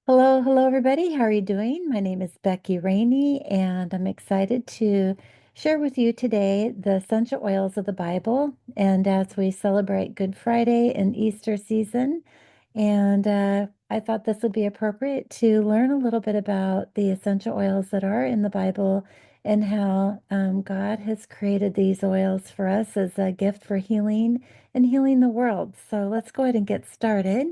Hello, everybody. How are you doing? My name is Becky Raney, and I'm excited to share with you today the essential oils of the Bible. And as we celebrate Good Friday and Easter season, I thought this would be appropriate to learn a little bit about the essential oils that are in the Bible and how God has created these oils for us as a gift for healing and healing the world. So let's go ahead and get started.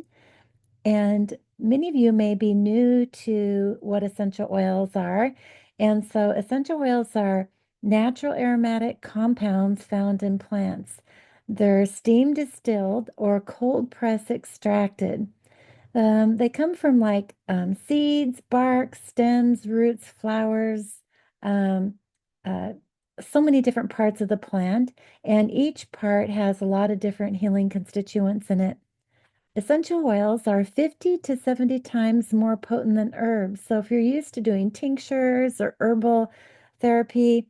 And many of you may be new to what essential oils are. And so, essential oils are natural aromatic compounds found in plants. They're steam distilled or cold press extracted. They come from seeds, bark, stems, roots, flowers, um, uh, so many different parts of the plant. And each part has a lot of different healing constituents in it. Essential oils are 50 to 70 times more potent than herbs. So if you're used to doing tinctures or herbal therapy,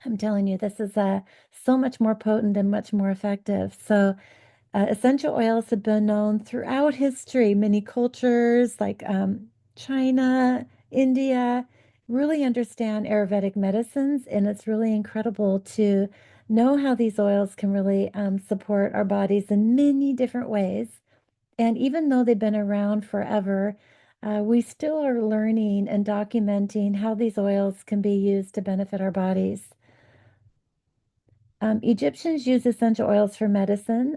I'm telling you, this is so much more potent and much more effective. So essential oils have been known throughout history. Many cultures like China, India, really understand Ayurvedic medicines, and it's really incredible to know how these oils can really support our bodies in many different ways. And even though they've been around forever, we still are learning and documenting how these oils can be used to benefit our bodies. Egyptians used essential oils for medicine.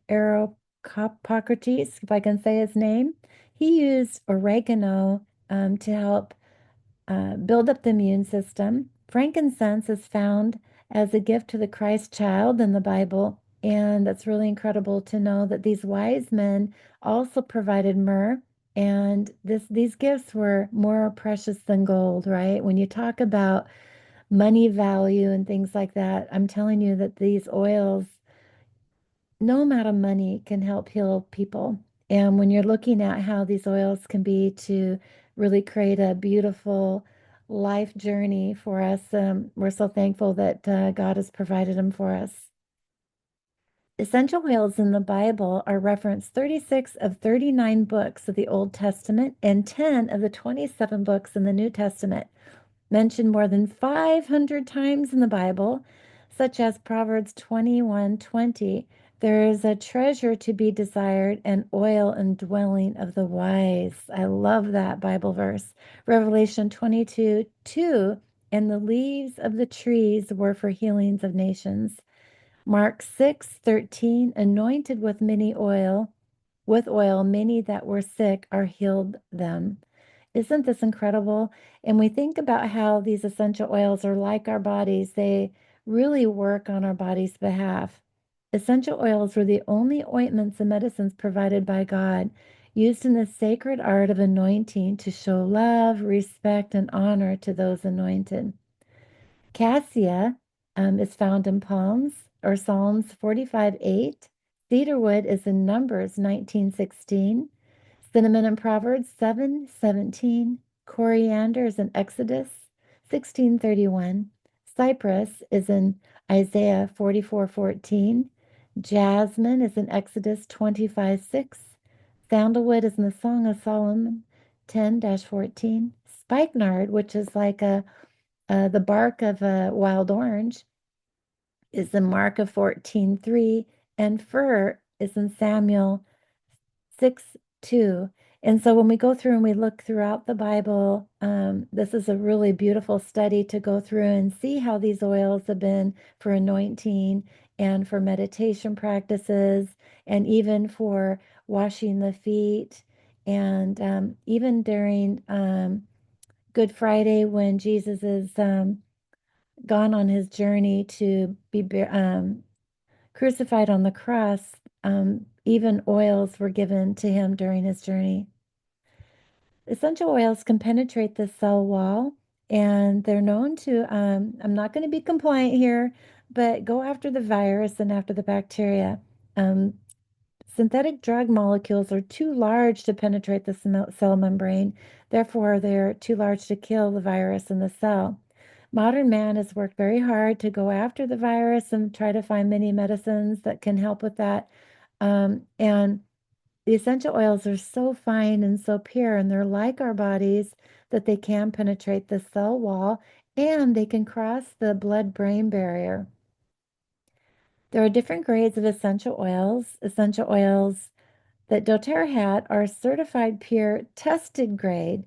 Hippocrates, if I can say his name, he used oregano to help build up the immune system. Frankincense is found as a gift to the Christ child in the Bible. And that's really incredible to know that these wise men also provided myrrh. And these gifts were more precious than gold, right? When you talk about money value and things like that, I'm telling you that these oils, no amount of money can help heal people. And when you're looking at how these oils can be to really create a beautiful life journey for us, we're so thankful that God has provided them for us. Essential oils in the Bible are referenced 36 of 39 books of the Old Testament and 10 of the 27 books in the New Testament, mentioned more than 500 times in the Bible, such as Proverbs 21:20. There is a treasure to be desired, and oil indwelling of the wise. I love that Bible verse. Revelation 22:2. And the leaves of the trees were for healings of nations. Mark 6:13. Anointed with oil, many that were sick are healed them. Isn't this incredible? And we think about how these essential oils are like our bodies. They really work on our body's behalf. Essential oils were the only ointments and medicines provided by God, used in the sacred art of anointing to show love, respect, and honor to those anointed. Cassia is found in Palms or Psalms 45:8. Cedarwood is in Numbers 19:16. Cinnamon in Proverbs 7:17. Coriander is in Exodus 16:31. Cypress is in Isaiah 44:14. Jasmine is in Exodus 25:6. Sandalwood is in the Song of Solomon 10-14. Spikenard, which is like the bark of a wild orange, is the Mark of 14:3, and fir is in Samuel 6:2. And so when we go through and we look throughout the Bible, this is a really beautiful study to go through and see how these oils have been for anointing and for meditation practices, and even for washing the feet, and even during Good Friday when Jesus is gone on his journey to be crucified on the cross, even oils were given to him during his journey. Essential oils can penetrate the cell wall, and they're known to, I'm not going to be compliant here, but go after the virus and after the bacteria. Um, Synthetic drug molecules are too large to penetrate the cell membrane. Therefore, they're too large to kill the virus in the cell. Modern man has worked very hard to go after the virus and try to find many medicines that can help with that. And The essential oils are so fine and so pure, and they're like our bodies that they can penetrate the cell wall and they can cross the blood-brain barrier. There are different grades of essential oils. Essential oils that doTERRA had are certified pure tested grade.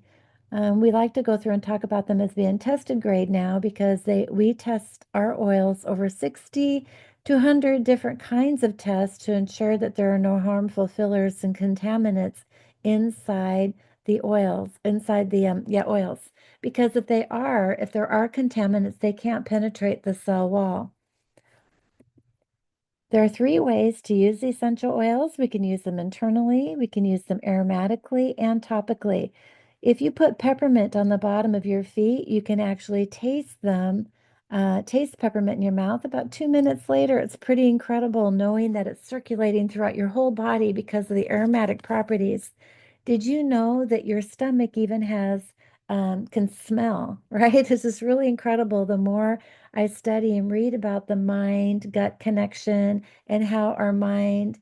We like to go through and talk about them as being tested grade now because we test our oils over 60 to 100 different kinds of tests to ensure that there are no harmful fillers and contaminants inside the oils, inside the oils. Because if there are contaminants, they can't penetrate the cell wall. There are three ways to use the essential oils. We can use them internally, we can use them aromatically, and topically. If you put peppermint on the bottom of your feet, you can actually taste them, taste peppermint in your mouth. About 2 minutes later, it's pretty incredible knowing that it's circulating throughout your whole body because of the aromatic properties. Did you know that your stomach even can smell, right? This is really incredible. The more I study and read about the mind gut connection and how our mind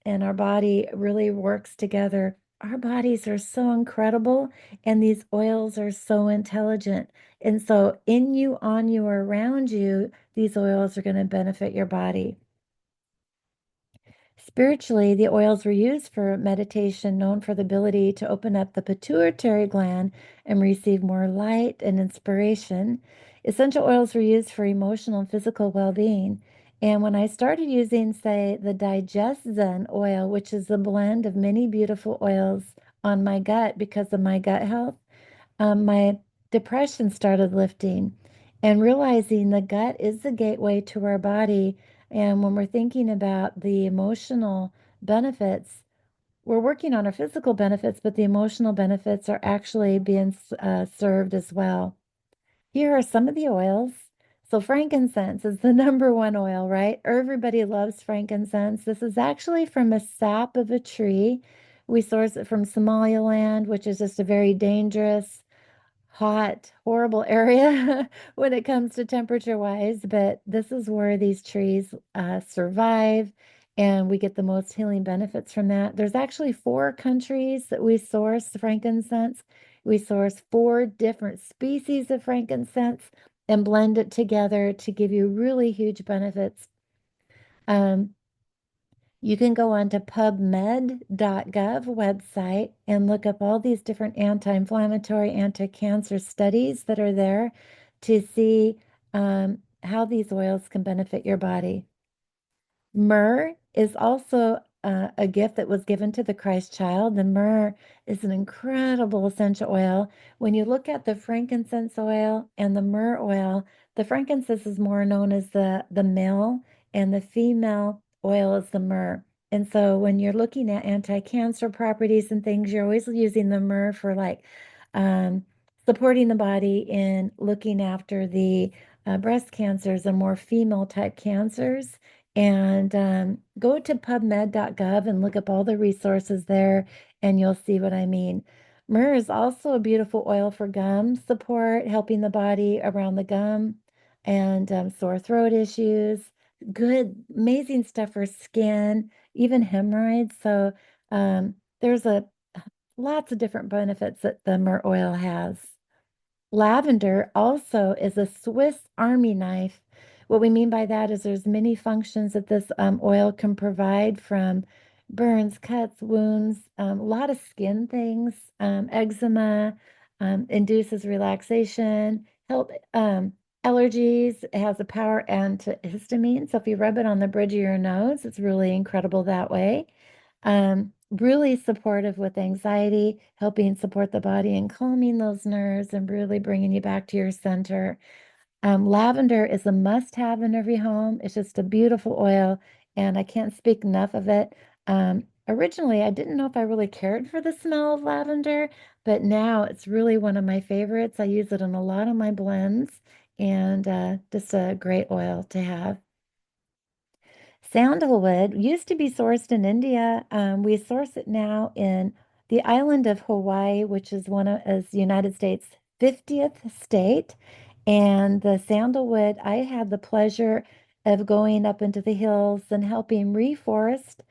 and our body really works together. Our bodies are so incredible, and these oils are so intelligent. And so, in you, on you, or around you, these oils are going to benefit your body. Spiritually, the oils were used for meditation, known for the ability to open up the pituitary gland and receive more light and inspiration. Essential oils were used for emotional and physical well being. And when I started using, say, the Digest Zen oil, which is a blend of many beautiful oils on my gut because of my gut health, my depression started lifting and realizing the gut is the gateway to our body. And when we're thinking about the emotional benefits, we're working on our physical benefits, but the emotional benefits are actually being served as well. Here are some of the oils. So, frankincense is the number one oil, right? Everybody loves frankincense. This is actually from a sap of a tree. We source it from Somaliland, which is just a very dangerous, hot, horrible area when it comes to temperature wise, but this is where these trees survive and we get the most healing benefits from that. There's actually 4 countries that we source the frankincense. We source 4 different species of frankincense and blend it together to give you really huge benefits. Um, you can go on to pubmed.gov website and look up all these different anti-inflammatory, anti-cancer studies that are there to see how these oils can benefit your body. Myrrh is also a gift that was given to the Christ child. The myrrh is an incredible essential oil. When you look at the frankincense oil and the myrrh oil, the frankincense is more known as the male, and the female oil is the myrrh. And so when you're looking at anti-cancer properties and things, you're always using the myrrh for like um, supporting the body in looking after the breast cancers and more female type cancers. And go to pubmed.gov and look up all the resources there, and you'll see what I mean. Myrrh is also a beautiful oil for gum support, helping the body around the gum and sore throat issues. Good, amazing stuff for skin, even hemorrhoids. So there's a lots of different benefits that the myrrh oil has. Lavender also is a Swiss Army knife. What we mean by that is there's many functions that this oil can provide, from burns, cuts, wounds, a lot of skin things, eczema, induces relaxation, help allergies. It has a power antihistamine. So if you rub it on the bridge of your nose, it's really incredible that way. Really supportive with anxiety, helping support the body and calming those nerves and really bringing you back to your center. Lavender is a must-have in every home. It's just a beautiful oil, and I can't speak enough of it. Originally, I didn't know if I really cared for the smell of lavender, but now it's really one of my favorites. I use it in a lot of my blends, and just a great oil to have. Sandalwood used to be sourced in India. We source it now in the island of Hawaii, which is the United States' 50th state. And the sandalwood, I had the pleasure of going up into the hills and helping reforest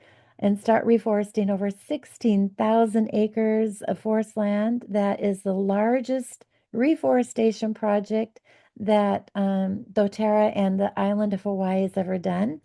and start reforesting over 16,000 acres of forest land. That is the largest reforestation project that doTERRA and the island of Hawaii has ever done.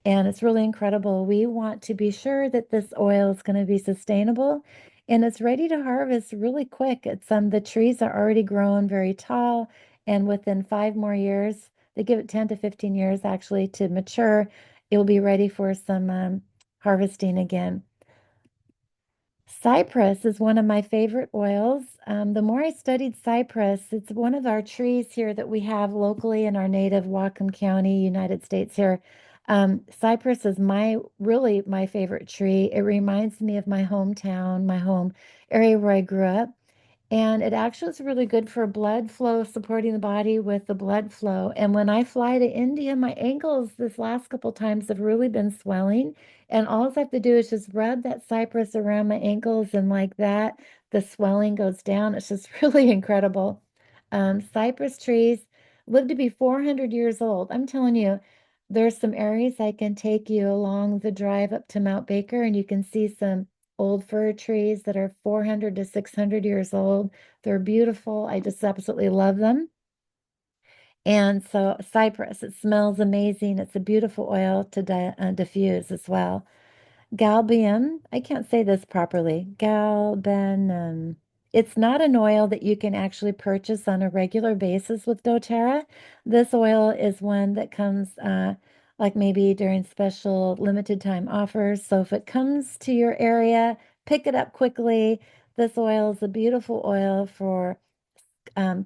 And it's really incredible. We want to be sure that this oil is going to be sustainable and it's ready to harvest really quick. It's the trees are already grown very tall, and within 5 more years, they give it 10 to 15 years actually to mature. It will be ready for some harvesting again. Cypress is one of my favorite oils. The more I studied cypress, it's one of our trees here that we have locally in our native Whatcom County, United States here. Cypress is really my favorite tree. It reminds me of my hometown, my home area where I grew up. And it actually is really good for blood flow, supporting the body with the blood flow. And when I fly to India, my ankles this last couple times have really been swelling. And all I have to do is just rub that cypress around my ankles, and like that, the swelling goes down. It's just really incredible. Cypress trees live to be 400 years old. I'm telling you, there's some areas I can take you along the drive up to Mount Baker, and you can see some old fir trees that are 400 to 600 years old. They're beautiful. I just absolutely love them. And so cypress, it smells amazing. It's a beautiful oil to diffuse as well. Galbanum, I can't say this properly. Galbanum. It's not an oil that you can actually purchase on a regular basis with doTERRA. This oil is one that comes like maybe during special limited time offers. So if it comes to your area, pick it up quickly. This oil is a beautiful oil for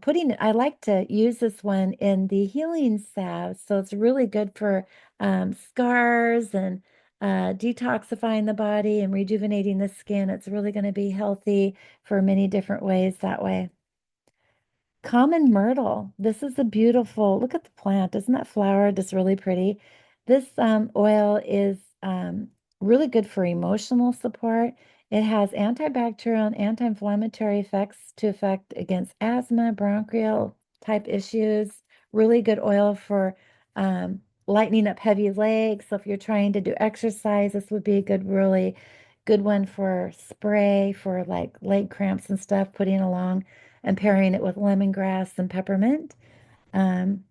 putting it. I like to use this one in the healing salve. So it's really good for scars and detoxifying the body and rejuvenating the skin. It's really going to be healthy for many different ways that way. Common myrtle. This is a beautiful, look at the plant. Isn't that flower just really pretty? This oil is really good for emotional support. It has antibacterial and anti-inflammatory effects to affect against asthma, bronchial type issues. Really good oil for lightening up heavy legs. So if you're trying to do exercise, this would be a really good one for spray for like leg cramps and stuff, putting along and pairing it with lemongrass and peppermint. Um,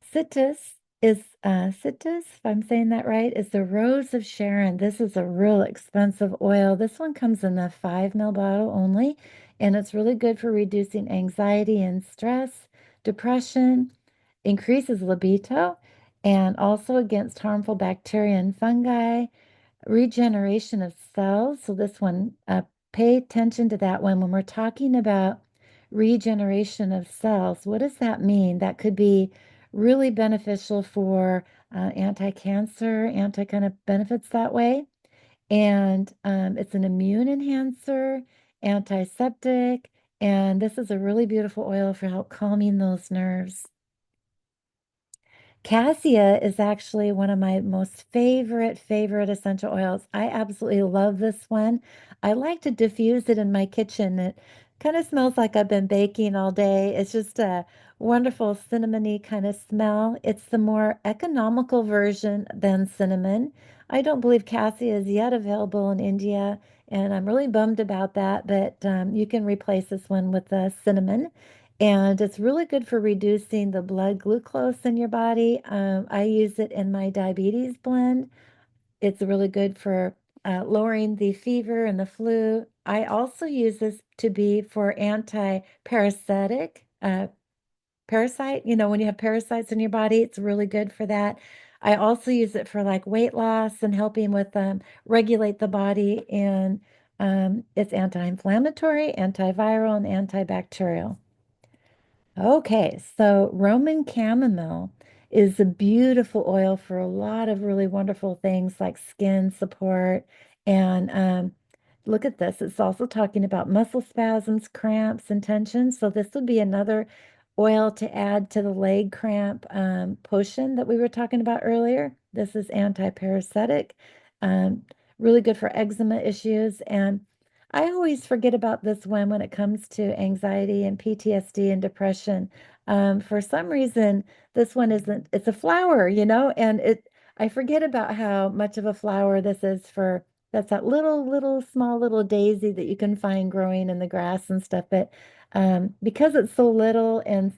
Citrus, if I'm saying that right, is the Rose of Sharon. This is a real expensive oil. This one comes in a 5 ml bottle only, and it's really good for reducing anxiety and stress, depression, increases libido, and also against harmful bacteria and fungi, regeneration of cells. So this one, pay attention to that one when we're talking about regeneration of cells. What does that mean? That could be really beneficial for anti-cancer, anti kind of benefits that way. And it's an immune enhancer, antiseptic, and this is a really beautiful oil for help calming those nerves. Cassia is actually one of my most favorite essential oils. I absolutely love this one. I like to diffuse it in my kitchen. It kind of smells like I've been baking all day. It's just a wonderful cinnamony kind of smell. It's the more economical version than cinnamon. I don't believe cassia is yet available in India, and I'm really bummed about that, but you can replace this one with cinnamon. And it's really good for reducing the blood glucose in your body. I use it in my diabetes blend. It's really good for lowering the fever and the flu. I also use this to be for anti-parasitic, parasite. You know, when you have parasites in your body, it's really good for that. I also use it for like weight loss and helping with regulate the body. And it's anti-inflammatory, antiviral, and antibacterial. Okay, so Roman chamomile is a beautiful oil for a lot of really wonderful things like skin support. And look at this. It's also talking about muscle spasms, cramps, and tension. So this would be another oil to add to the leg cramp potion that we were talking about earlier. This is anti-parasitic, um, really good for eczema issues. And I always forget about this one when it comes to anxiety and PTSD and depression. For some reason, this one isn't, it's a flower, and I forget about how much of a flower this is for. That's that little, small little daisy that you can find growing in the grass and stuff. But because it's so little, and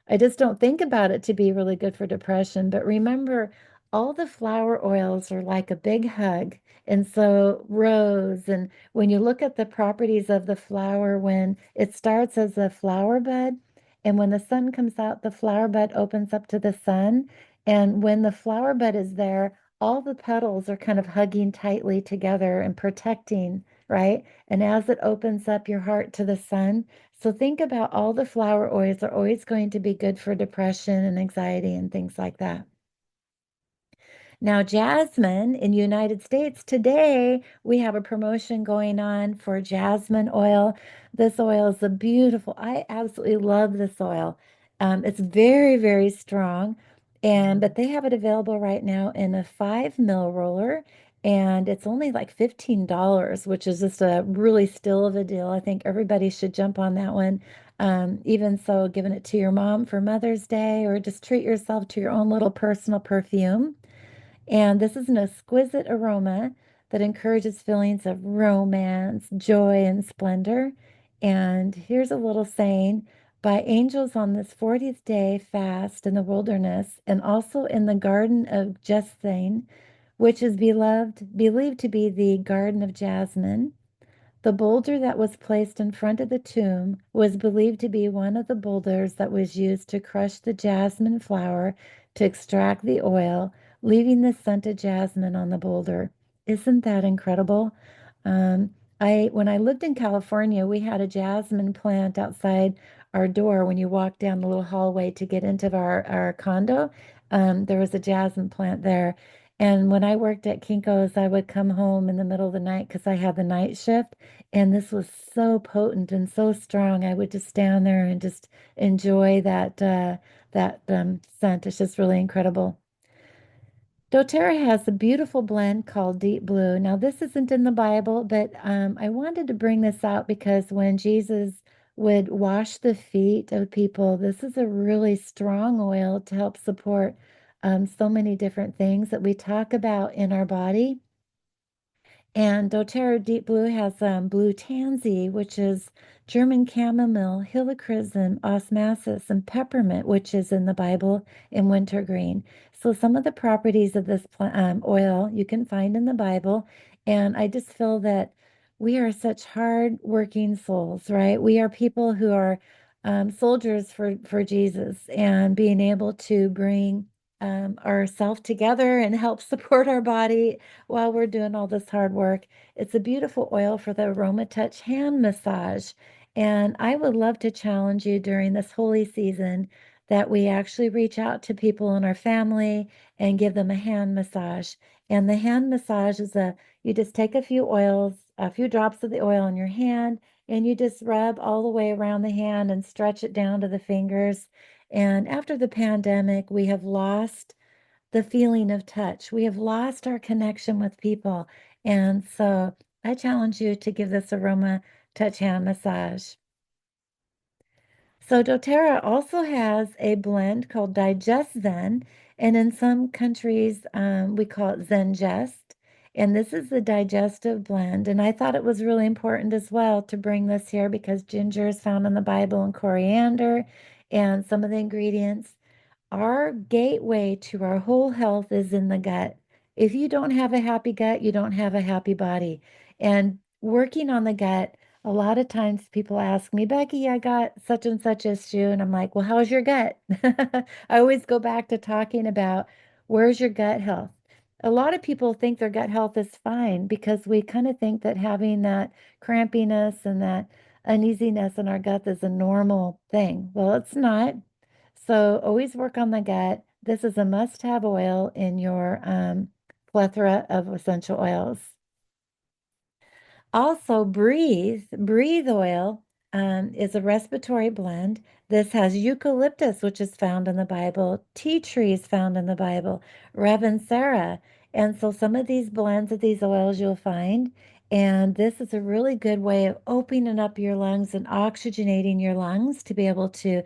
I just don't think about it to be really good for depression. But remember, all the flower oils are like a big hug. And so, rose, and when you look at the properties of the flower, when it starts as a flower bud, and when the sun comes out, the flower bud opens up to the sun. And when the flower bud is there, all the petals are kind of hugging tightly together and protecting, right? And as it opens up your heart to the sun, so think about all the flower oils are always going to be good for depression and anxiety and things like that. Now, jasmine in United States today, we have a promotion going on for jasmine oil. This oil is a beautiful, I absolutely love this oil. It's very, very strong, and but they have it available right now in a 5 ml roller, and it's only like $15, which is just a really still of a deal. I think everybody should jump on that one. Even so, giving it to your mom for Mother's Day, or just treat yourself to your own little personal perfume. And this is an exquisite aroma that encourages feelings of romance, joy, and splendor. And here's a little saying: by angels on this 40th day fast in the wilderness, and also in the garden of Gethsemane, which is believed to be the garden of jasmine. The boulder that was placed in front of the tomb was believed to be one of the boulders that was used to crush the jasmine flower to extract the oil, leaving the scented jasmine on the boulder. Isn't that incredible? Um, when I lived in California, we had a jasmine plant outside our door. When you walk down the little hallway to get into our condo, there was a jasmine plant there. And when I worked at Kinko's, I would come home in the middle of the night because I had the night shift. And this was so potent and so strong. I would just stand there and just enjoy that scent. It's just really incredible. doTERRA has a beautiful blend called Deep Blue. Now, this isn't in the Bible, but I wanted to bring this out because when Jesus would wash the feet of people, this is a really strong oil to help support so many different things that we talk about in our body. And doTERRA Deep Blue has blue tansy, which is German chamomile, helichrysum, osmanthus, and peppermint, which is in the Bible, in wintergreen. So some of the properties of this oil you can find in the Bible. And I just feel that we are such hard-working souls, right? We are people who are soldiers for Jesus, and being able to bring ourself together and help support our body while we're doing all this hard work. It's a beautiful oil for the Aroma Touch hand massage. And I would love to challenge you during this holy season that we actually reach out to people in our family and give them a hand massage. And the hand massage is you just take a few drops of the oil in your hand, and you just rub all the way around the hand and stretch it down to the fingers. And after the pandemic, we have lost the feeling of touch. We have lost our connection with people. And so I challenge you to give this aroma touch hand massage. So doTERRA also has a blend called Digest Zen, and in some countries we call it Zengest. And this is the digestive blend. And I thought it was really important as well to bring this here because ginger is found in the Bible, and coriander, and some of the ingredients. Our gateway to our whole health is in the gut. If you don't have a happy gut, you don't have a happy body. And working on the gut, a lot of times people ask me, Becky, I got such and such issue. And I'm like, well, how's your gut? I always go back to talking about where's your gut health. A lot of people think their gut health is fine because we kind of think that having that crampiness and that uneasiness in our gut is a normal thing. Well, it's not. So always work on the gut. This is a must-have oil in your plethora of essential oils. Also, breathe oil is a respiratory blend. This has eucalyptus, which is found in the Bible, tea trees found in the Bible, Ravinsara. And so some of these blends of these oils you'll find. And this is a really good way of opening up your lungs and oxygenating your lungs to be able to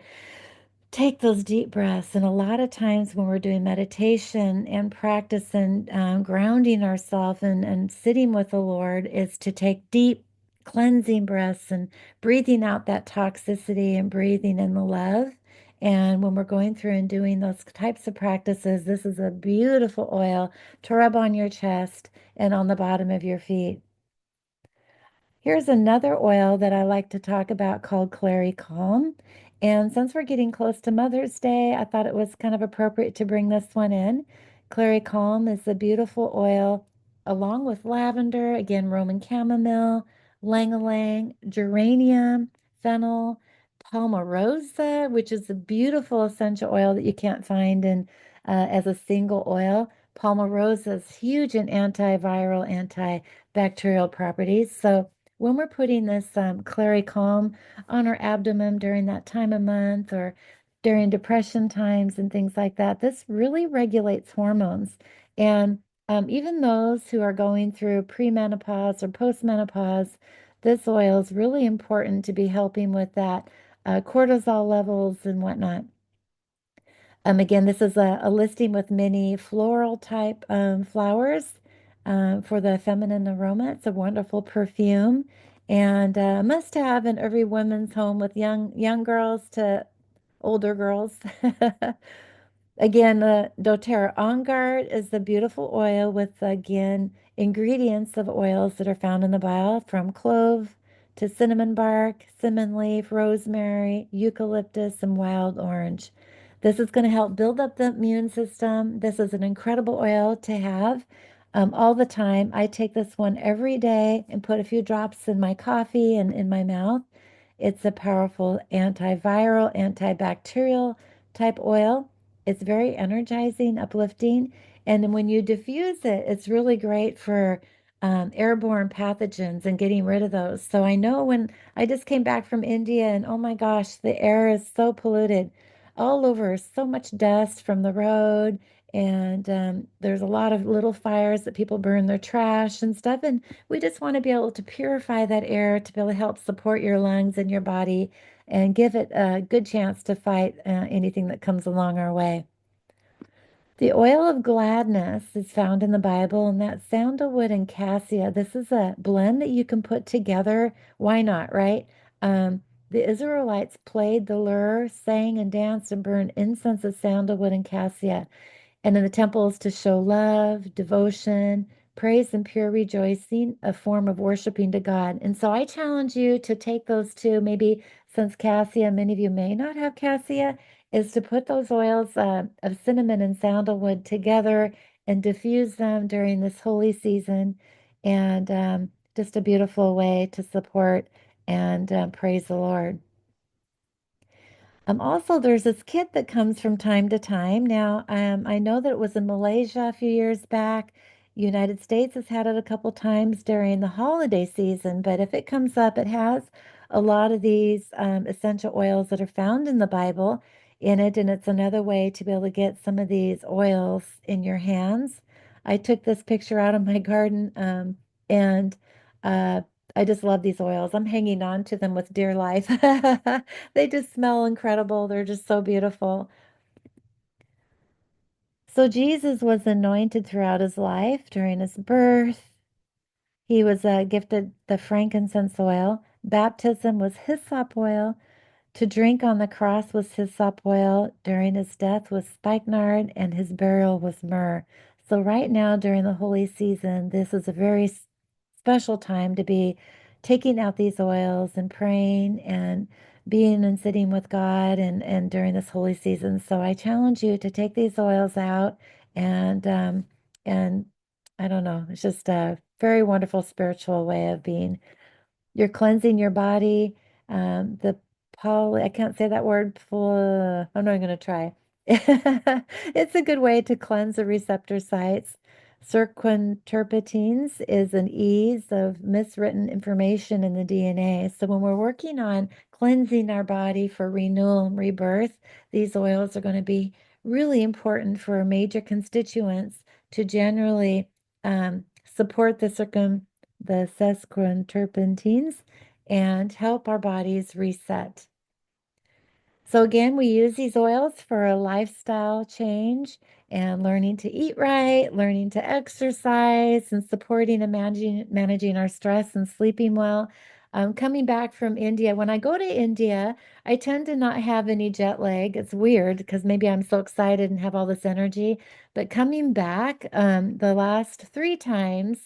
take those deep breaths. And a lot of times when we're doing meditation and practice and grounding ourselves and sitting with the Lord, is to take deep cleansing breaths and breathing out that toxicity and breathing in the love. And when we're going through and doing those types of practices, this is a beautiful oil to rub on your chest and on the bottom of your feet. Here's another oil that I like to talk about called Clary Calm. And since we're getting close to Mother's Day, I thought it was kind of appropriate to bring this one in. Clary Calm is a beautiful oil along with lavender, again, Roman chamomile, ylang-ylang, geranium, fennel, palmarosa, which is a beautiful essential oil that you can't find in as a single oil. Palmarosa is huge in antiviral, antibacterial properties. So when we're putting this Clary Calm on our abdomen during that time of month or during depression times and things like that, this really regulates hormones. And even those who are going through premenopause or postmenopause, this oil is really important to be helping with that cortisol levels and whatnot. Again, this is a listing with many floral type flowers for the feminine aroma. It's a wonderful perfume and must have in every woman's home with young girls to older girls. Again, the doTERRA On Guard is the beautiful oil with, again, ingredients of oils that are found in the Bible from clove to cinnamon bark, cinnamon leaf, rosemary, eucalyptus, and wild orange. This is going to help build up the immune system. This is an incredible oil to have all the time. I take this one every day and put a few drops in my coffee and in my mouth. It's a powerful antiviral, antibacterial type oil. It's very energizing, uplifting. And then when you diffuse it, it's really great for airborne pathogens and getting rid of those. So I know when I just came back from India and oh my gosh, the air is so polluted all over, so much dust from the road. And there's a lot of little fires that people burn their trash and stuff. And we just want to be able to purify that air to be able to help support your lungs and your body and give it a good chance to fight anything that comes along our way. The oil of gladness is found in the Bible, and that's sandalwood and cassia. This is a blend that you can put together. Why not, right? The Israelites played the lyre, sang and danced and burned incense of sandalwood and cassia and in the temples to show love, devotion, praise, and pure rejoicing, a form of worshiping to God. And so I challenge you to take those two, maybe since cassia, many of you may not have cassia, is to put those oils of cinnamon and sandalwood together and diffuse them during this holy season. And just a beautiful way to support and praise the Lord. Also, there's this kit that comes from time to time. Now, I know that it was in Malaysia a few years back. United States has had it a couple times during the holiday season, but if it comes up, it has a lot of these essential oils that are found in the Bible in it, and it's another way to be able to get some of these oils in your hands. I took this picture out of my garden, and uh, I just love these oils. I'm hanging on to them with dear life. They just smell incredible. They're just so beautiful. So Jesus was anointed throughout his life during his birth. He was gifted the frankincense oil. Baptism was hyssop oil. To drink on the cross was hyssop oil. During his death was spikenard, and his burial was myrrh. So right now, during the holy season, this is a very special time to be taking out these oils and praying and being and sitting with God and during this holy season. So I challenge you to take these oils out and I don't know, it's just a very wonderful spiritual way of being. You're cleansing your body. The I can't say that word. I'm not going to try. It's a good way to cleanse the receptor sites. Cirquenterpenes is an ease of miswritten information in the DNA. So when we're working on cleansing our body for renewal and rebirth, these oils are going to be really important for major constituents to generally support the sesquiterpenes and help our bodies reset. So again, we use these oils for a lifestyle change and learning to eat right, learning to exercise, and supporting and managing our stress and sleeping well. Coming back from India, when I go to India, I tend to not have any jet lag. It's weird because maybe I'm so excited and have all this energy. But coming back, the last three times,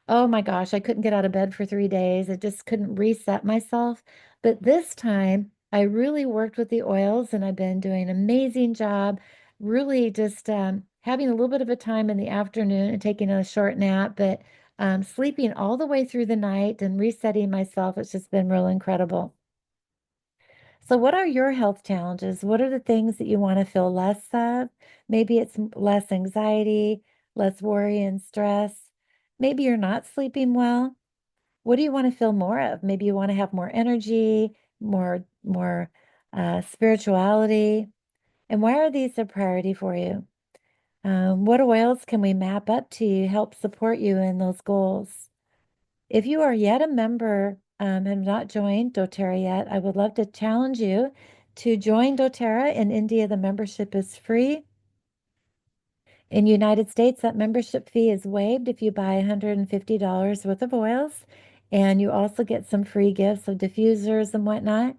oh my gosh, I couldn't get out of bed for 3 days. I just couldn't reset myself. But this time, I really worked with the oils and I've been doing an amazing job, really just having a little bit of a time in the afternoon and taking a short nap, but sleeping all the way through the night and resetting myself. It's just been real incredible. So, what are your health challenges? What are the things that you want to feel less of? Maybe it's less anxiety, less worry and stress. Maybe you're not sleeping well. What do you want to feel more of? Maybe you want to have more energy, more spirituality. And why are these a priority for you? What oils can we map up to help support you in those goals? If you are yet a member and have not joined doTERRA yet, I would love to challenge you to join doTERRA. In India, the membership is free. In the United States, that membership fee is waived if you buy $150 worth of oils, and you also get some free gifts of diffusers and whatnot.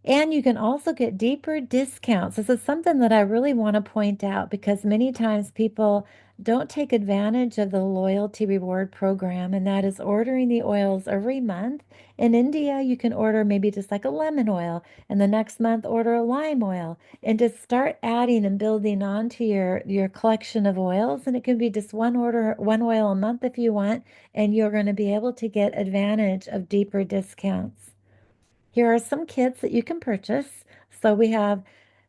And you can also get deeper discounts. This is something that I really want to point out because many times people don't take advantage of the loyalty reward program, and that is ordering the oils every month. In India, you can order maybe just like a lemon oil, and the next month order a lime oil, and just start adding and building onto your collection of oils. And it can be just one oil a month if you want, and you're going to be able to get advantage of deeper discounts. Here are some kits that you can purchase. So we have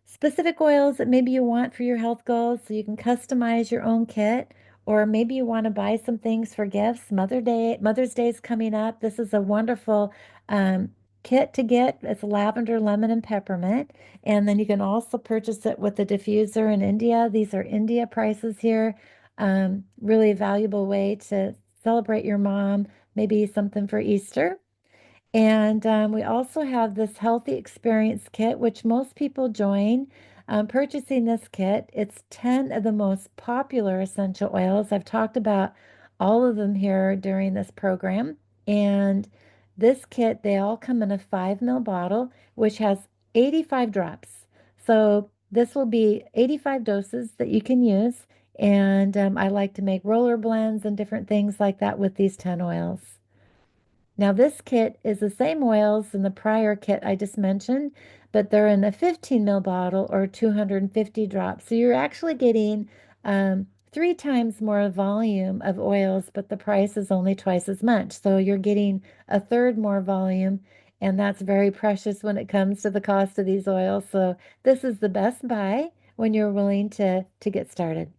specific oils that maybe you want for your health goals, so you can customize your own kit, or maybe you want to buy some things for gifts. Mother's Day is coming up. This is a wonderful kit to get. It's lavender, lemon, and peppermint. And then you can also purchase it with the diffuser in India. These are India prices here. Really valuable way to celebrate your mom, maybe something for Easter. And we also have this Healthy Experience Kit, which most people join. Purchasing this kit, it's 10 of the most popular essential oils. I've talked about all of them here during this program. And this kit, they all come in a 5 ml bottle, which has 85 drops. So this will be 85 doses that you can use. And I like to make roller blends and different things like that with these 10 oils. Now, this kit is the same oils in the prior kit I just mentioned, but they're in a 15 ml bottle or 250 drops. So you're actually getting 3 times more volume of oils, but the price is only twice as much. So you're getting a third more volume, and that's very precious when it comes to the cost of these oils. So this is the best buy when you're willing to get started.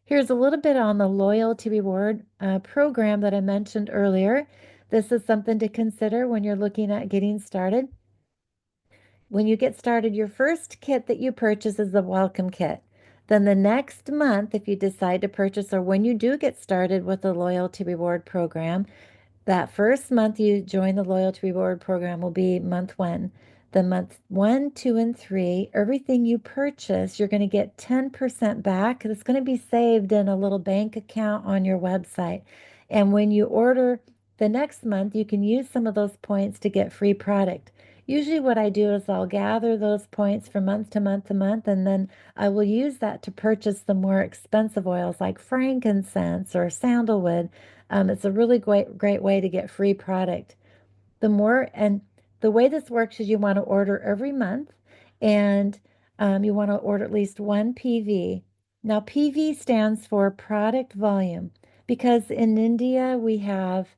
Here's a little bit on the loyalty reward program that I mentioned earlier. This is something to consider when you're looking at getting started. When you get started, your first kit that you purchase is the welcome kit. Then the next month, if you decide to purchase, or when you do get started with the loyalty reward program, that first month you join the loyalty reward program will be month one. The month one, two, and three, everything you purchase, you're going to get 10% back. It's going to be saved in a little bank account on your website. And when you order the next month, you can use some of those points to get free product. Usually, what I do is I'll gather those points from month to month to month, and then I will use that to purchase the more expensive oils like frankincense or sandalwood. It's a really great way to get free product. And the way this works is you want to order every month, and you want to order at least one PV. Now, PV stands for product volume because in India we have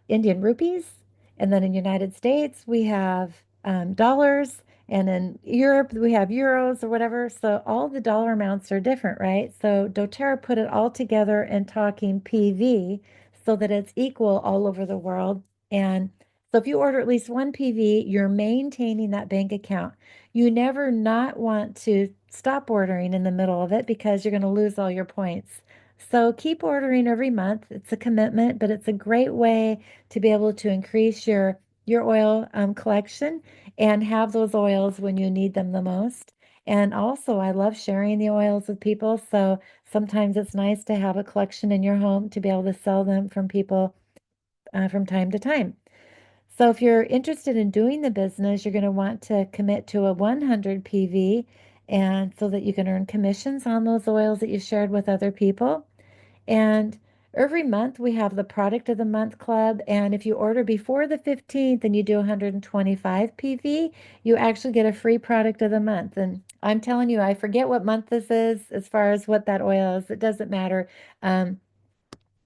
Indian rupees, and then in United States we have dollars, and in Europe we have euros or whatever. So all the dollar amounts are different, right? So doTERRA put it all together in talking PV so that it's equal all over the world. And so if you order at least one PV, you're maintaining that bank account. You never not want to stop ordering in the middle of it because you're going to lose all your points. So keep ordering every month. It's a commitment, but it's a great way to be able to increase your oil collection and have those oils when you need them the most. And also, I love sharing the oils with people. So sometimes it's nice to have a collection in your home to be able to sell them from people from time to time. So if you're interested in doing the business, you're going to want to commit to a 100 PV and so that you can earn commissions on those oils that you shared with other people. And every month we have the product of the month club. And if you order before the 15th and you do 125 PV, you actually get a free product of the month. And I'm telling you, I forget what month this is as far as what that oil is. It doesn't matter.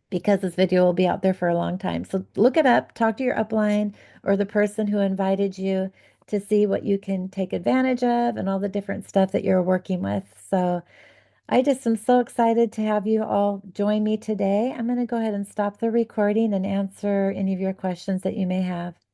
Because this video will be out there for a long time. So look it up, talk to your upline or the person who invited you to see what you can take advantage of and all the different stuff that you're working with. So I just am so excited to have you all join me today. I'm going to go ahead and stop the recording and answer any of your questions that you may have.